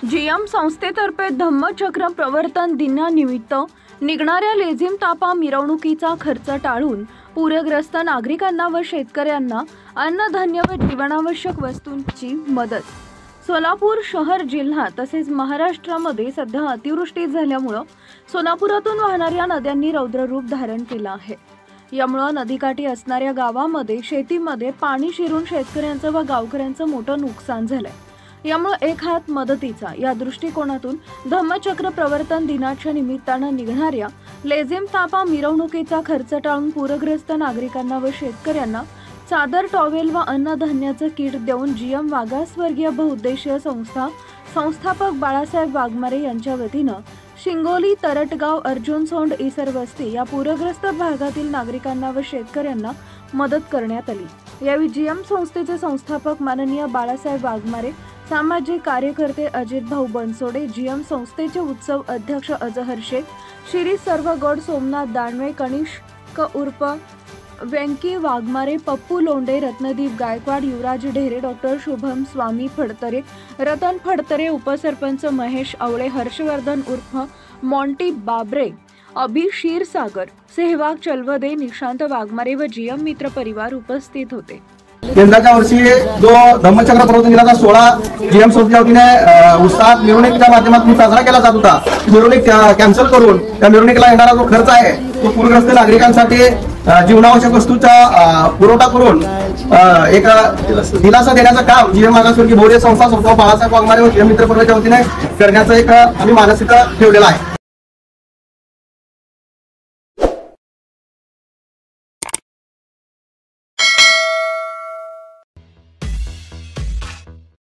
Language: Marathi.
जीएम संस्थेतर्फे धम्मचक्र प्रवर्तन दिनानिमित्त निघणाऱ्या लेझिम तापा मिरवणुकीचा खर्च टाळून पूरग्रस्त नागरिकांना व शेतकऱ्यांना अन्नधान्य व जीवनावश्यक वस्तूंची मदत। सोलापूर शहर जिल्हा तसेच महाराष्ट्रामध्ये सध्या अतिवृष्टी झाल्यामुळे सोलापुरातून वाहणाऱ्या नद्यांनी रौद्ररूप धारण केलं आहे। यामुळे नदीकाठी असणाऱ्या गावामध्ये शेतीमध्ये पाणी शिरून शेतकऱ्यांचं व गावकऱ्यांचं मोठं नुकसान झालंय। यामुळे एक हात मदतीचा या दृष्टिकोनातून धम्मचक्र प्रवर्तन दिनाच्या निमित्तानं निघणाऱ्या लेझिम तापा मिरवणुकीचा खर्च टाळून पूरग्रस्त नागरिकांना व शेतकऱ्यांना चादर, टॉवेल व अन्नधान्याचं किट देऊन जीएम मागासवर्गीय बहुउद्देशीय संस्था संस्थापक बाळासाहेब वाघमारे यांच्या वतीनं शिंगोली, तरटगाव, अर्जुन सोंड, ईसर वस्ती या पूरग्रस्त भागातील नागरिकांना व शेतकऱ्यांना मदत करण्यात आली। यावेळी जीएम संस्थेचे संस्थापक माननीय बाळासाहेब वाघमारे, सामाजिक कार्यकर्ते अजित भाऊ बनसोडे, जीएम संस्थेचे उत्सव अध्यक्ष अजहर शेख, श्री सर्वगौड सोमनाथ दानवे, कनिष्क उर्फ वेंकी वाघमारे, पप्पू लोंढे, रत्नदीप गायकवाड, युवराज ढेरे, डॉक्टर शुभम स्वामी फडतरे, रतन फडतरे, उपसरपंच महेश आवळे, हर्षवर्धन उर्फ मॉन्टी बाबरे, अभि क्षीरसागर, सेहवाग चलवदे, निशांत वाघमारे व जीएम मित्र परिवार उपस्थित होते। यंदाच्या वर्षी जो धम्मचक्र प्रवर्तन दिनाचा 16 जीएम संस्थेच्या वतीने उत्साहात मिरवणुकीच्या माध्यमातून साजरा केला जात होता। मिरवणूक कॅन्सल करून त्या मिरवणुकीला येणारा जो खर्च आहे तो पूरग्रस्त नागरिकांसाठी जीवनावश्यक वस्तूचा पुरवठा करून एक दिलासा देण्याचं काम जीएम मागासवर्गीय बहुउद्देशीय संस्था बाळासाहेब वाघमारे व जीएम मित्र परिवाराच्या वतीने करण्याचा एक आम्ही मानसिकता ठेवलेला आहे।